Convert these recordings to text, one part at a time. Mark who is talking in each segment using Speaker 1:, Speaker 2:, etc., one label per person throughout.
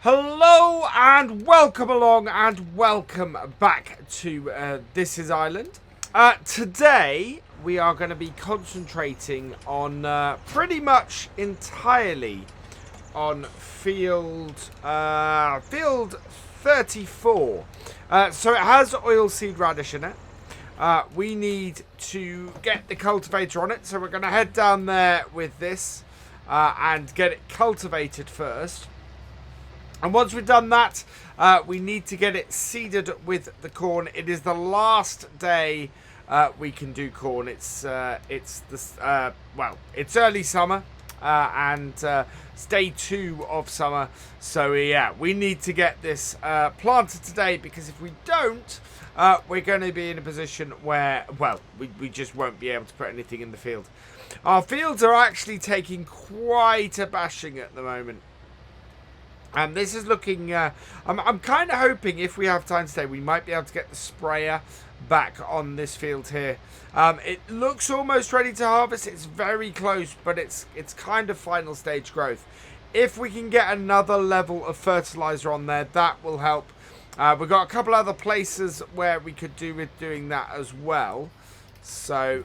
Speaker 1: Hello and welcome along and welcome back to This Is Ireland. Today we are going to be concentrating on pretty much entirely on field 34. So it has oilseed radish in it. We need to get the cultivator on it, so we're going to head down there with this and get it cultivated first. And once we've done that, we need to get it seeded with the corn. It is the last day we can do corn. It's early summer and it's day 2 of summer. So yeah, we need to get this planted today, because if we don't, we're going to be in a position where, well, we just won't be able to put anything in the field. Our fields are actually taking quite a bashing at the moment. And this is looking, I'm kind of hoping if we have time today, we might be able to get the sprayer back on this field here. It looks almost ready to harvest. It's very close, but it's kind of final stage growth. If we can get another level of fertilizer on there, that will help. We've got a couple other places where we could do with doing that as well. So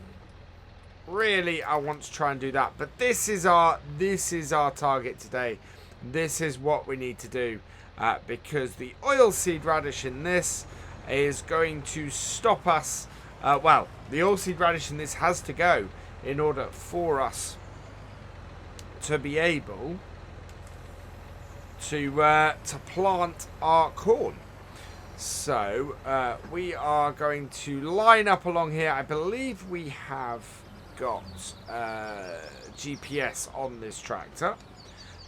Speaker 1: really, I want to try and do that. But this is our target today. This is what we need to do, because the oilseed radish in this is going to stop us. Well, the oilseed radish in this has to go in order for us to be able to plant our corn. So we are going to line up along here. I believe we have got GPS on this tractor.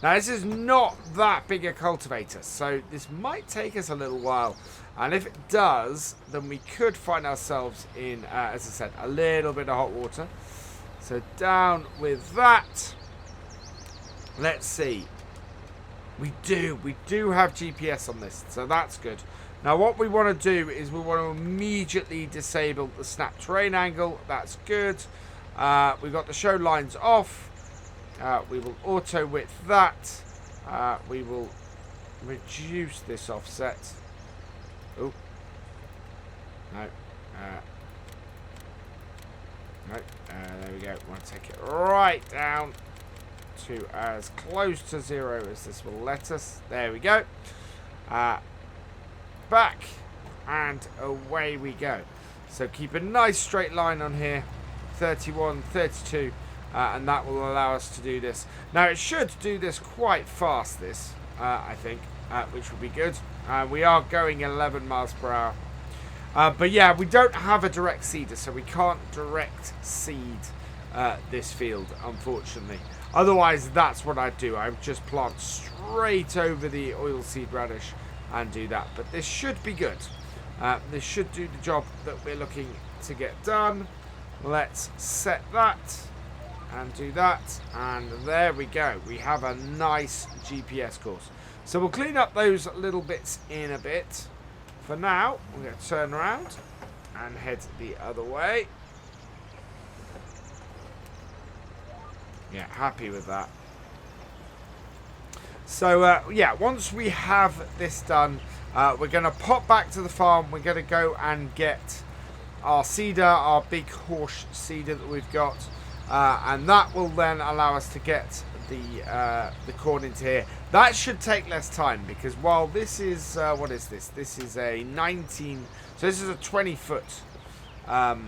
Speaker 1: Now, this is not that big a cultivator, so this might take us a little while. And if it does, then we could find ourselves in, as I said, a little bit of hot water. So down with that. Let's see. We do have GPS on this, so that's good. Now, what we want to do is we want to immediately disable the snap terrain angle. That's good. We've got the show lines off. We will auto width that. We will reduce this offset. Oh, no. No. There we go. We want to take it right down to as close to 0 as this will let us. There we go. Back and away we go. So keep a nice straight line on here. 31, 32. And that will allow us to do this. Now, it should do this quite fast, this, I think, which will be good. We are going 11 miles per hour. But yeah, we don't have a direct seeder, so we can't direct seed this field, unfortunately. Otherwise, that's what I'd do. I would just plant straight over the oilseed radish and do that. But this should be good. This should do the job that we're looking to get done. Let's set that. And do that, and there we go. We have a nice GPS course. So we'll clean up those little bits in a bit. For now, we're going to turn around and head the other way. Yeah, happy with that. So, yeah, once we have this done, we're going to pop back to the farm. We're going to go and get our seeder, our big horse seeder that we've got. And that will then allow us to get the corn into here. That should take less time, because while this is what is this? This is a 19. So this is a 20-foot, a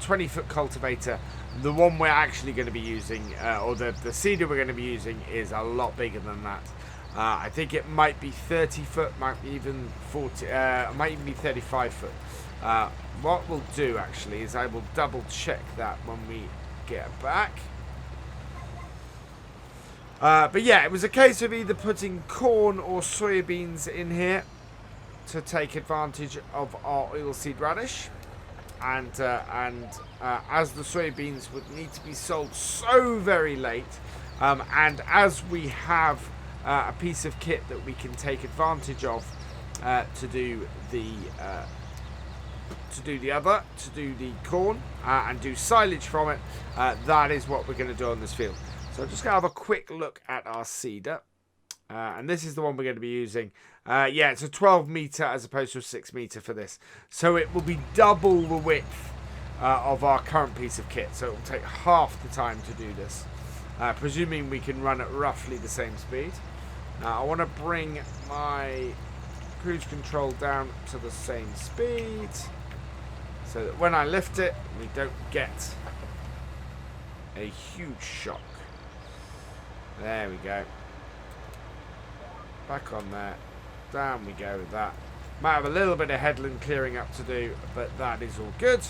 Speaker 1: 20-foot cultivater. The one we're actually going to be using, or the seeder we're going to be using, is a lot bigger than that. I think it might be 30 foot, might be even 40, might even be 35 foot. What we'll do actually is I will double check that when we get back. But yeah, it was a case of either putting corn or soybeans in here to take advantage of our oilseed radish. And as the soybeans would need to be sold so very late, and as we have a piece of kit that we can take advantage of to do the corn and do silage from it, that is what we're going to do on this field. So I'm just going to have a quick look at our seeder. And this is the one we're going to be using. Yeah, it's a 12 meter as opposed to a 6 meter for this. So it will be double the width of our current piece of kit. So it will take half the time to do this. Presuming we can run at roughly the same speed. Now I want to bring my cruise control down to the same speed. So that when I lift it, we don't get a huge shock. There we go. Back on there. Down we go with that. Might have a little bit of headland clearing up to do, but that is all good.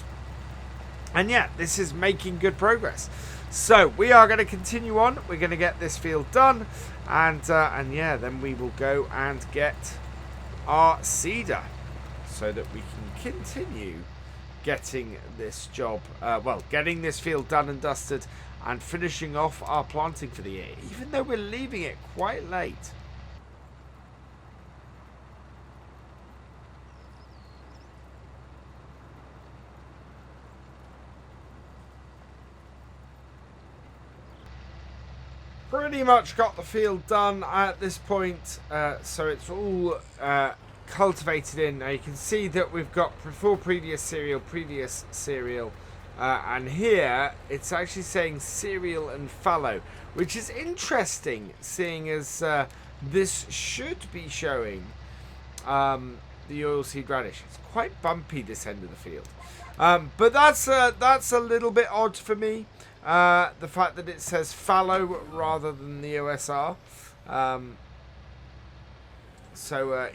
Speaker 1: And yeah, this is making good progress. So we are going to continue on. We're going to get this field done, and yeah, then we will go and get our seeder, so that we can continue getting this job, getting this field done and dusted, and finishing off our planting for the year, even though we're leaving it quite late. Pretty much got the field done at this point, so it's all cultivated in. Now you can see that we've got previous cereal, and here it's actually saying cereal and fallow, which is interesting, seeing as this should be showing the oilseed radish. It's quite bumpy this end of the field, but that's a little bit odd for me. The fact that it says fallow rather than the OSR.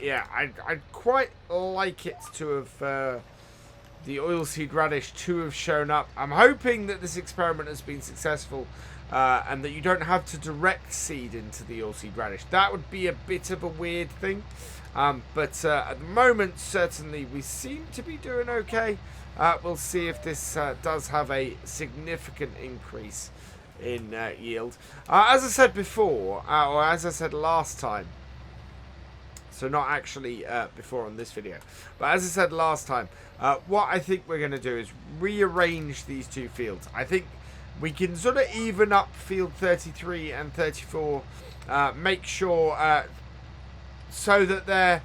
Speaker 1: Yeah, I'd quite like it to have the oilseed radish to have shown up. I'm hoping that this experiment has been successful, and that you don't have to direct seed into the oilseed radish. That would be a bit of a weird thing, but at the moment certainly we seem to be doing okay. We'll see if this does have a significant increase in yield. As I said before, or as I said last time, so not actually before on this video, but as I said last time, what I think we're going to do is rearrange these two fields. I think we can sort of even up field 33 and 34, make sure so that they're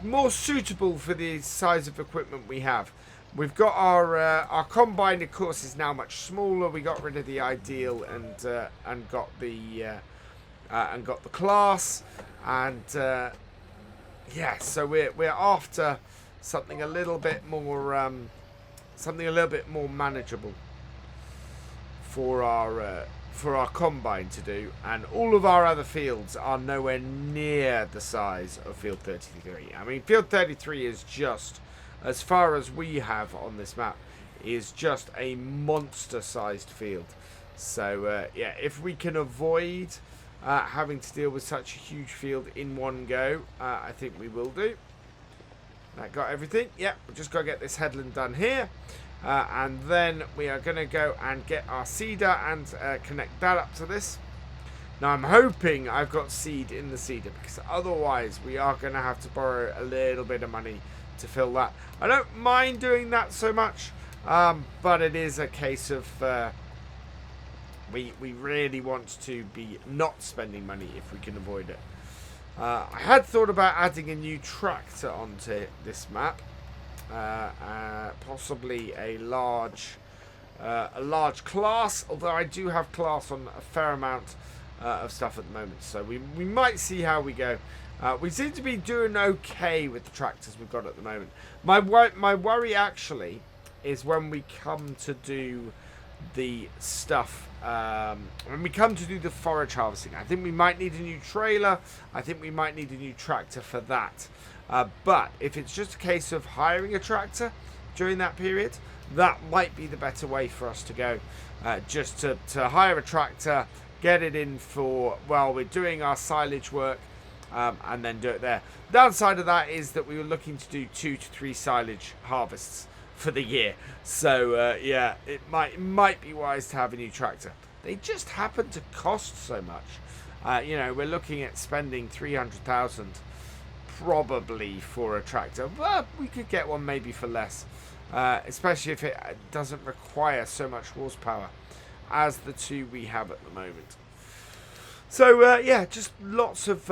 Speaker 1: more suitable for the size of equipment we have. We've got our combine, of course, is now much smaller. We got rid of the ideal and got the class, and yeah, so we're after something a little bit more manageable for our combine to do, and all of our other fields are nowhere near the size of field 33. I mean, field 33 is just, as far as we have on this map, is just a monster-sized field. So yeah, if we can avoid having to deal with such a huge field in one go, I think we will do. That got everything. Yeah, we've just got to get this headland done here. And then we are going to go and get our seeder and connect that up to this. Now I'm hoping I've got seed in the seeder, because otherwise we are going to have to borrow a little bit of money to fill that. I don't mind doing that so much, but it is a case of we really want to be not spending money if we can avoid it. I had thought about adding a new tractor onto this map. Possibly a large class, although I do have class on a fair amount of stuff at the moment, so we might see how we go. We seem to be doing okay with the tractors we've got at the moment. My worry actually is when we come to do the stuff, when we come to do the forage harvesting. I think we might need a new trailer. I think we might need a new tractor for that. But if it's just a case of hiring a tractor during that period, that might be the better way for us to go. Just to hire a tractor, get it in for while we're doing our silage work, and then do it there. Downside of that is that we were looking to do 2 to 3 silage harvests for the year. So yeah, it might be wise to have a new tractor. They just happen to cost so much. You know, we're looking at spending 300,000 probably for a tractor. Well, we could get one maybe for less, especially if it doesn't require so much horsepower as the two we have at the moment. So yeah, just lots of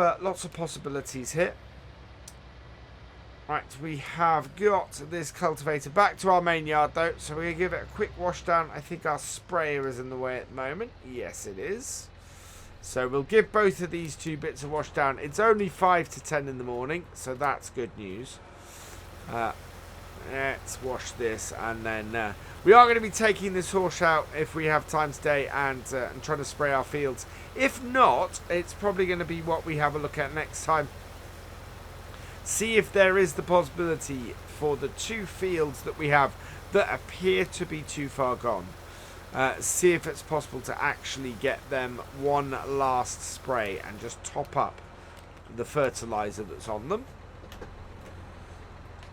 Speaker 1: possibilities here. Right, we have got this cultivator back to our main yard though, so we're going to give it a quick wash down. I think our sprayer is in the way at the moment. Yes, it is. So we'll give both of these 2 bits a wash down. It's only 5 to 10 in the morning, so that's good news. Let's wash this, and then we are going to be taking this horse out if we have time today and trying to spray our fields. If not, it's probably going to be what we have a look at next time. See if there is the possibility for the 2 fields that we have that appear to be too far gone. See if it's possible to actually get them one last spray and just top up the fertilizer that's on them.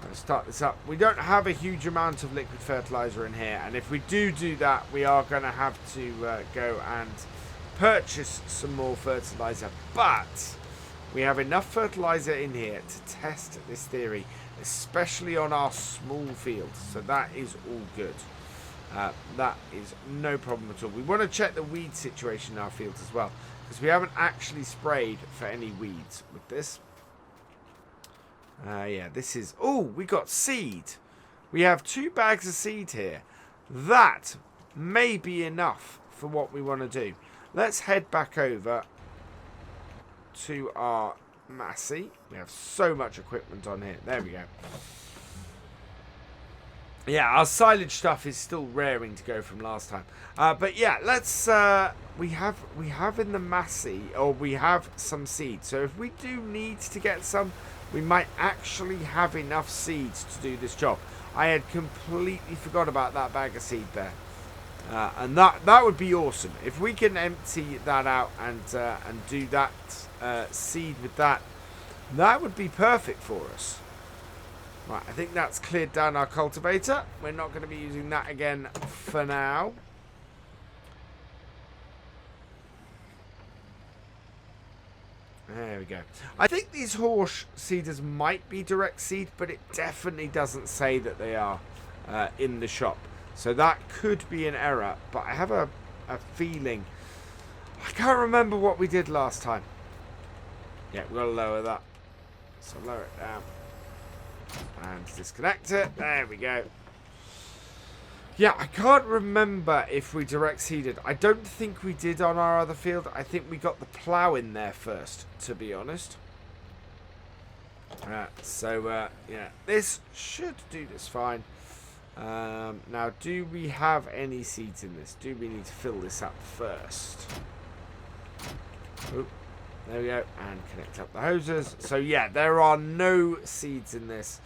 Speaker 1: Let's start this up. We don't have a huge amount of liquid fertilizer in here, and if we do that, we are going to have to go and purchase some more fertilizer, but we have enough fertilizer in here to test this theory, especially on our small fields, so that is all good. That is no problem at all. We want to check the weed situation in our fields as well, because we haven't actually sprayed for any weeds with this. Yeah, this is... Oh, we got seed. We have 2 bags of seed here. That may be enough for what we want to do. Let's head back over to our Massey. We have so much equipment on here. There we go. Yeah, our silage stuff is still raring to go from last time. But yeah, let's... we have in the Massey, or we have some seed. So if we do need to get some, we might actually have enough seeds to do this job. I had completely forgot about that bag of seed there. And that would be awesome. If we can empty that out and do that seed with that, that would be perfect for us. Right, I think that's cleared down our cultivator. We're not going to be using that again for now. There we go. I think these horse seeders might be direct seed, but it definitely doesn't say that they are in the shop. So that could be an error, but I have a feeling. I can't remember what we did last time. Yeah, we've got to lower that. So lower it down. And disconnect it. There we go. Yeah, I can't remember if we direct seeded. I don't think we did on our other field. I think we got the plough in there first, to be honest. So, yeah, this should do this fine. Now, do we have any seeds in this? Do we need to fill this up first? Oop, there we go. And connect up the hoses. So, yeah, there are no seeds in this.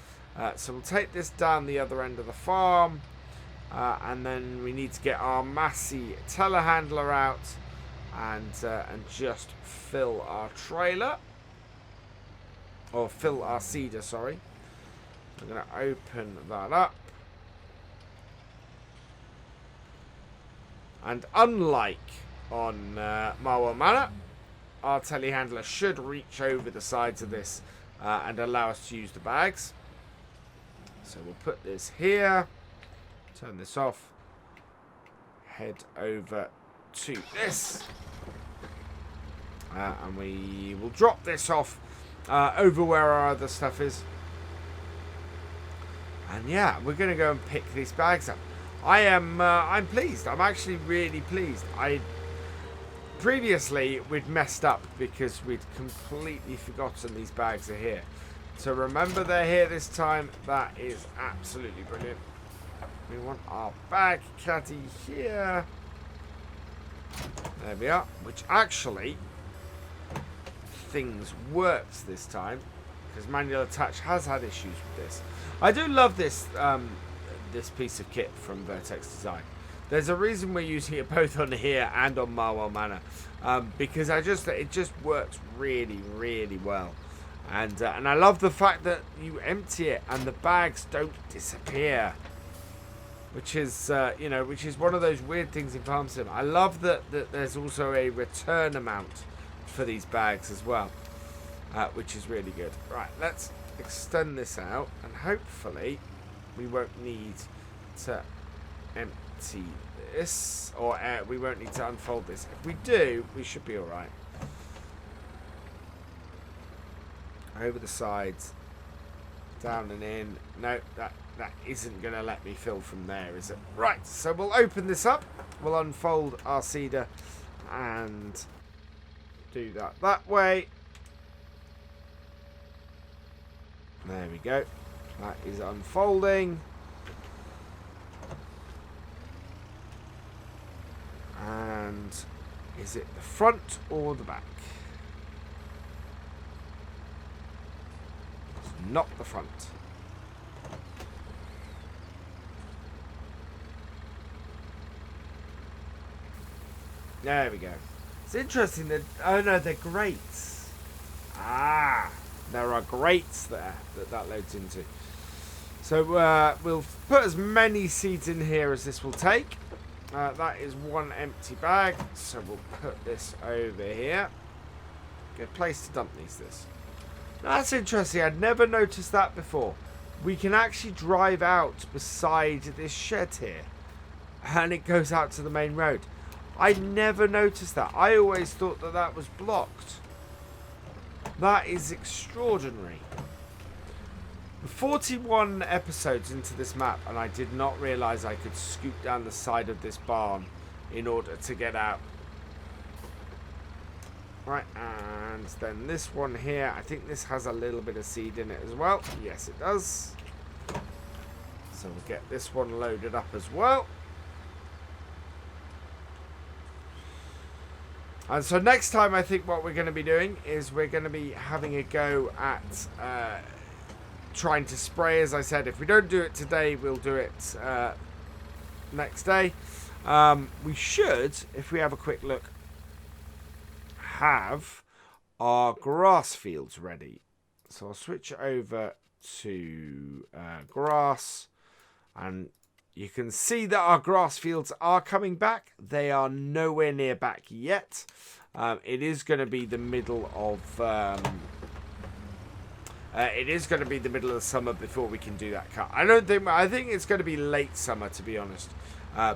Speaker 1: So, we'll take this down the other end of the farm. And then we need to get our Massey telehandler out and just fill our trailer. Or fill our seeder, sorry. I'm going to open that up. And unlike on Marwell Manor, our telehandler should reach over the sides of this and allow us to use the bags. So we'll put this here. Turn this off. Head over to this. And we will drop this off over where our other stuff is. And yeah, we're going to go and pick these bags up. I'm pleased. I'm actually really pleased. Previously, we'd messed up because we'd completely forgotten these bags are here. So remember they're here this time. That is absolutely brilliant. We want our bag caddy here. There we are. Which actually, things worked this time. Because manual attach has had issues with this. I do love this this piece of kit from Vertex Design. There's a reason we're using it both on here and on Marwell Manor. Because it just works really, really well. And I love the fact that you empty it and the bags don't disappear. Which is, which is one of those weird things in Farm Sim. I love that there's also a return amount for these bags as well. Which is really good. Right, let's extend this out. And hopefully we won't need to empty this. Or we won't need to unfold this. If we do, we should be alright. over the sides, down and in. No, that isn't going to let me fill from there, is it? Right, so we'll open this up. We'll unfold our seeder and do that way. There we go. That is unfolding. And is it the front or the back? It's not the front. There we go. It's interesting that... Oh no, they're grates. Ah, there are grates there that loads into. So we'll put as many seeds in here as this will take. That is one empty bag, so we'll put this over here. Good place to dump this. That's interesting. I'd never noticed that before. We can actually drive out beside this shed here, and it goes out to the main road. I never noticed that. I always thought that was blocked. That is extraordinary. 41 episodes into this map, and I did not realise I could scoop down the side of this barn in order to get out. Right, and then this one here, I think this has a little bit of seed in it as well. Yes, it does. So we'll get this one loaded up as well. And so next time, I think what we're going to be doing is we're going to be having a go at trying to spray. As I said, if we don't do it today, we'll do it next day. We should, if we have a quick look, have our grass fields ready. So I'll switch over to grass, and you can see that our grass fields are coming back. They are nowhere near back yet. It is going to be the middle of the summer before we can do that cut. I think it's going to be late summer, to be honest,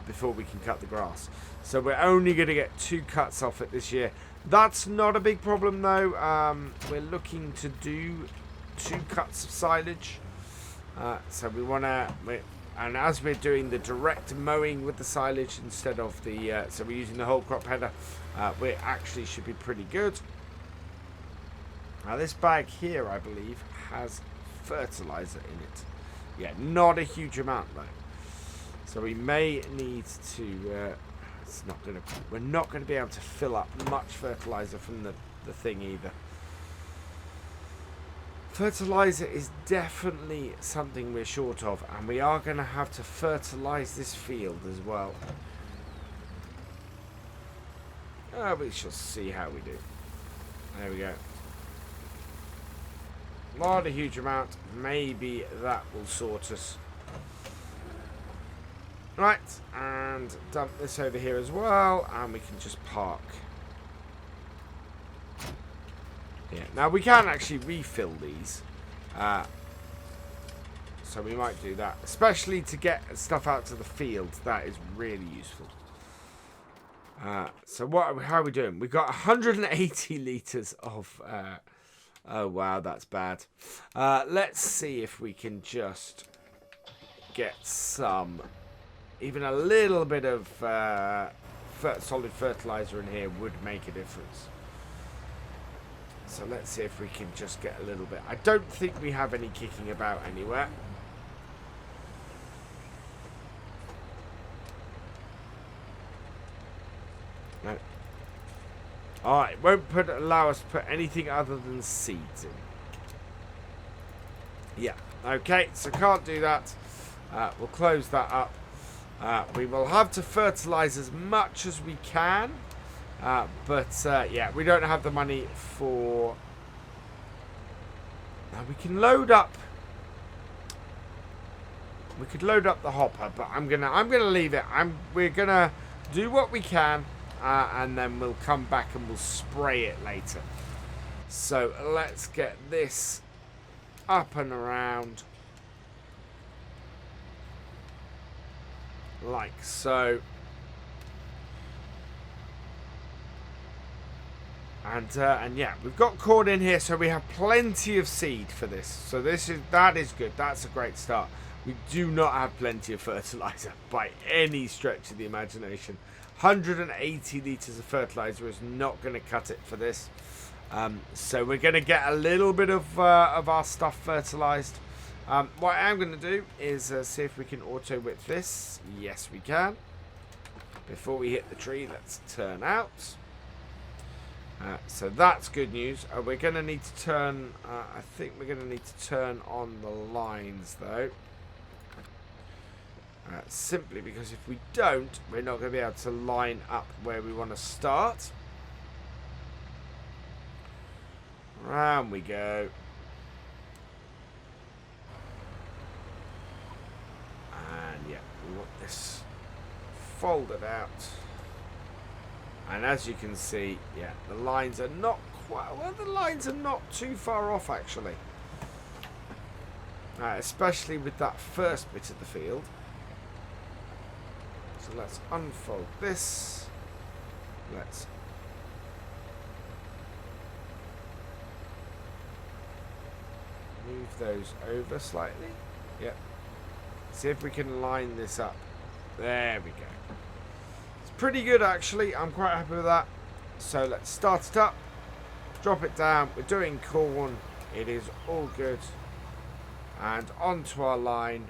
Speaker 1: before we can cut the grass. So we're only going to get 2 cuts off it this year. That's not a big problem though. We're looking to do 2 cuts of silage. So we want to... And as we're doing the direct mowing with the silage instead of the... so we're using the whole crop header, we actually should be pretty good. Now this bag here, I believe, has fertilizer in it. Yeah, not a huge amount though. So we may need to... we're not going to be able to fill up much fertilizer from the thing either. Fertilizer is definitely something we're short of, and we are going to have to fertilize this field as well. We shall see how we do. There we go. Not a huge amount. Maybe that will sort us. Right, and dump this over here as well, and we can just park. Yeah, now we can actually refill these, so we might do that, especially to get stuff out to the fields. That is really useful. So how are we doing? We've got 180 litres of... oh wow, that's bad. Let's see if we can just get some... Even a little bit of solid fertilizer in here would make a difference. So let's see if we can just get a little bit. I don't think we have any kicking about anywhere. No. Alright, it won't allow us to put anything other than seeds in. Yeah, okay, so can't do that. We'll close that up. We will have to fertilize as much as we can. But yeah, we don't have the money for... Now we can load up... We could load up the hopper, but I'm gonna leave it. We're gonna do what we can, and then we'll come back and we'll spray it later. So let's get this up and around. Like so. And yeah, we've got corn in here, so we have plenty of seed for this. So that is good. That's a great start. We do not have plenty of fertilizer by any stretch of the imagination. 180 litres of fertilizer is not going to cut it for this. So we're going to get a little bit of our stuff fertilized. What I am going to do is see if we can auto whip this. Yes, we can. Before we hit the tree, let's turn out. So that's good news. We're going to need to turn, I think we're going to need to turn on the lines though. Simply because if we don't, we're not going to be able to line up where we want to start. Round we go. And yeah, we want this folded out. And as you can see, yeah, the lines are not quite, well, the lines are not too far off actually. Especially with that first bit of the field. So let's unfold this. Let's move those over slightly. Yep. See if we can line this up. There we go. It's pretty good actually. I'm quite happy with that. So let's start it up. Drop it down. We're doing corn. It is all good. And onto our line.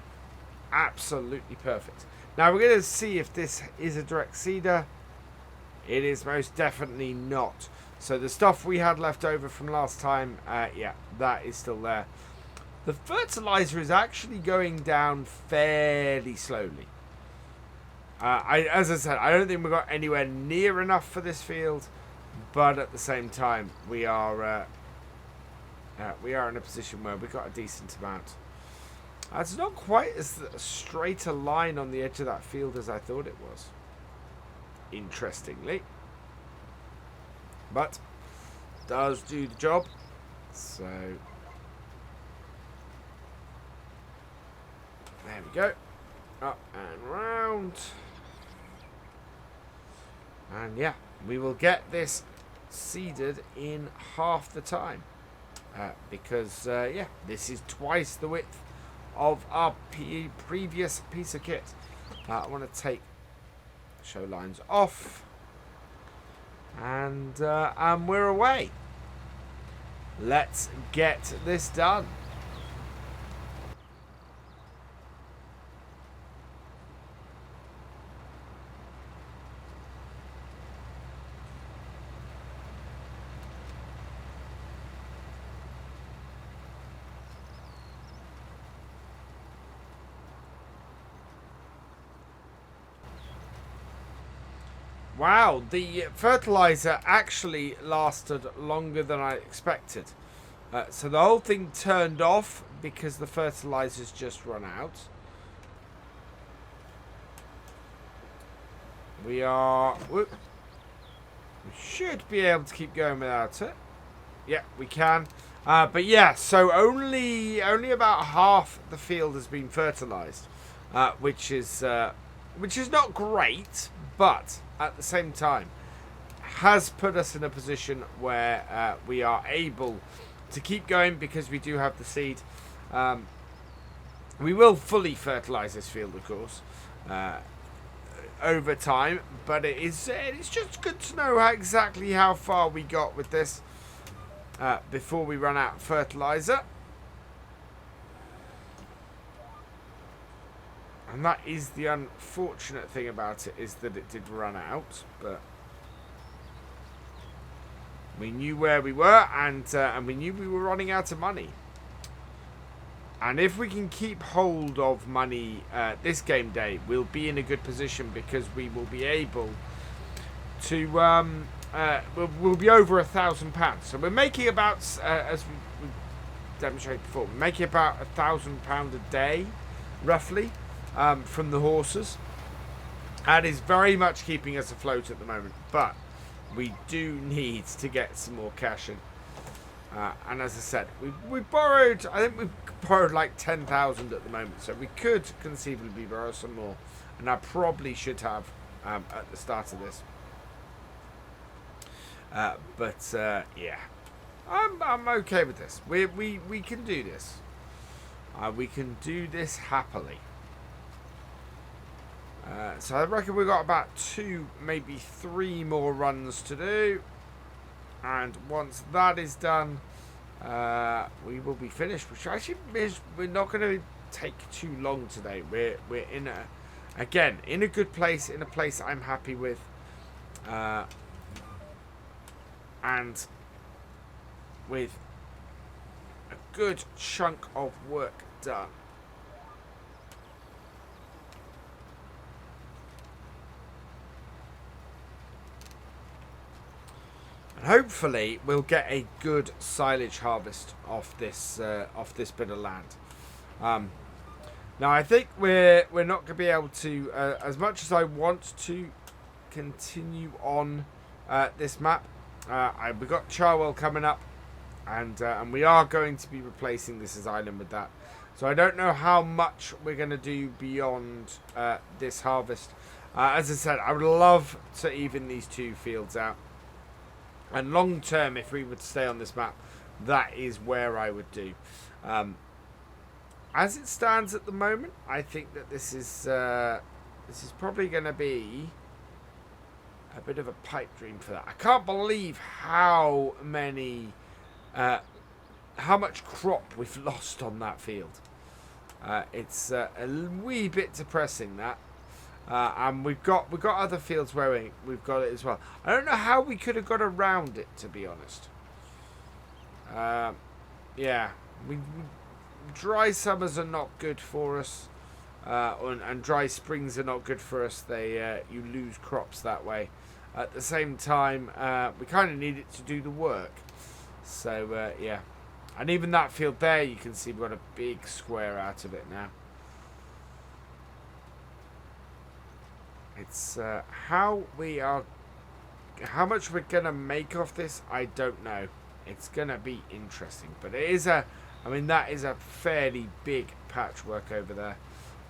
Speaker 1: Absolutely perfect. Now we're going to see if this is a direct seeder. It is most definitely not. So the stuff we had left over from last time, yeah, that is still there. The fertilizer is actually going down fairly slowly. As I said, I don't think we've got anywhere near enough for this field, but at the same time, we are in a position where we've got a decent amount. It's not quite as straight a line on the edge of that field as I thought it was. Interestingly. But does do the job. So there we go. Up and round. And yeah, we will get this seeded in half the time. Because yeah, this is twice the width of our previous piece of kit. I want to take show lines off. And we're away. Let's get this done. Wow, the fertilizer actually lasted longer than I expected. So the whole thing turned off because the fertilizer's just run out. We should be able to keep going without it. Yeah, we can. But yeah, so only about half the field has been fertilized, which is not great, but at the same time has put us in a position where we are able to keep going because we do have the seed. We will fully fertilize this field, of course, over time, but it's just good to know exactly how far we got with this before we run out of fertilizer. And that is the unfortunate thing about it, is that it did run out, but we knew where we were, and we knew we were running out of money. And if we can keep hold of money this game day, we'll be in a good position because we will be able to we'll be over £1,000. So we're making about, as we demonstrated before, we're making about £1,000 a day, roughly. From the horses. That is very much keeping us afloat at the moment, but we do need to get some more cash in. And as I said, we borrowed, I think we've borrowed like 10,000 at the moment, so we could conceivably borrow some more, and I probably should have at the start of this. Yeah, I'm okay with this. We can do this. We can do this happily. So I reckon we've got about 2, maybe 3 more runs to do. And once that is done, we will be finished. Which actually is, we're not going to take too long today. We're in a good place, in a place I'm happy with. And with a good chunk of work done. And hopefully we'll get a good silage harvest off this bit of land. Now I think we're not going to be able to, as much as I want to continue on this map. We've got Charwell coming up, and we are going to be replacing this as island with that. So I don't know how much we're going to do beyond this harvest. As I said, I would love to even these 2 fields out. And long term, if we would stay on this map, that is where I would do. As it stands at the moment, I think that this is probably going to be a bit of a pipe dream for that. I can't believe how much crop we've lost on that field. It's a wee bit depressing, that. And we've got other fields where we've got it as well. I don't know how we could have got around it, to be honest. Yeah, dry summers are not good for us, and dry springs are not good for us. You lose crops that way. At the same time, we kind of need it to do the work. So yeah, and even that field there, you can see we've got a big square out of it now. It's how much we're gonna make off this, I don't know. It's gonna be interesting, but it is that is a fairly big patchwork over there.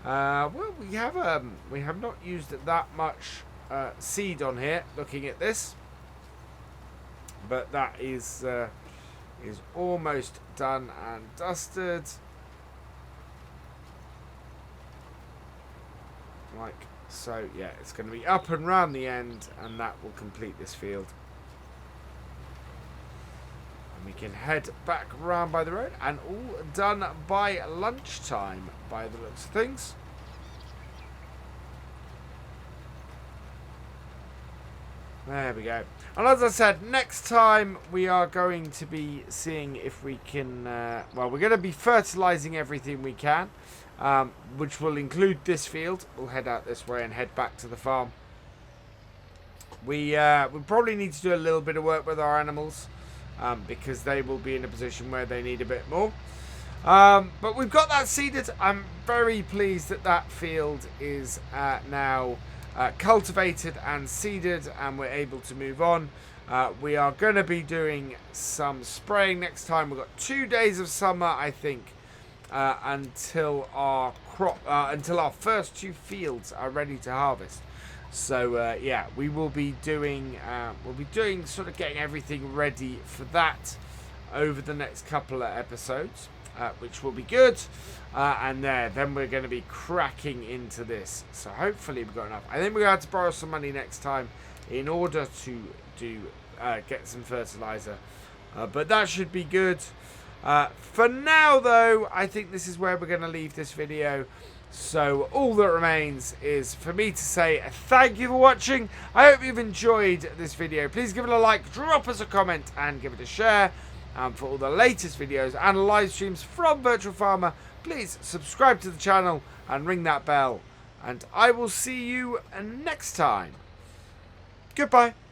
Speaker 1: Well, we have not used that much seed on here. Looking at this, but that is almost done and dusted. Like. So yeah, it's going to be up and round the end, and that will complete this field. And we can head back round by the road, and all done by lunchtime, by the looks of things. There we go. And as I said, next time we are going to be seeing if we can... well, we're going to be fertilising everything we can. Which will include this field. We'll head out this way and head back to the farm. We probably need to do a little bit of work with our animals, because they will be in a position where they need a bit more. But we've got that seeded. I'm very pleased that that field is now cultivated and seeded, and we're able to move on. We are going to be doing some spraying next time. We've got 2 days of summer, I think. Until our first 2 fields are ready to harvest. So yeah, we will be doing sort of getting everything ready for that over the next couple of episodes, which will be good. And then we're going to be cracking into this. So hopefully we've got enough. I think we're going to have to borrow some money next time in order to get some fertilizer, but that should be good. For now, though, I think this is where we're going to leave this video. So all that remains is for me to say thank you for watching. I hope you've enjoyed this video. Please give it a like, drop us a comment, and give it a share. And for all the latest videos and live streams from Virtual Farmer, please subscribe to the channel and ring that bell. And I will see you next time. Goodbye.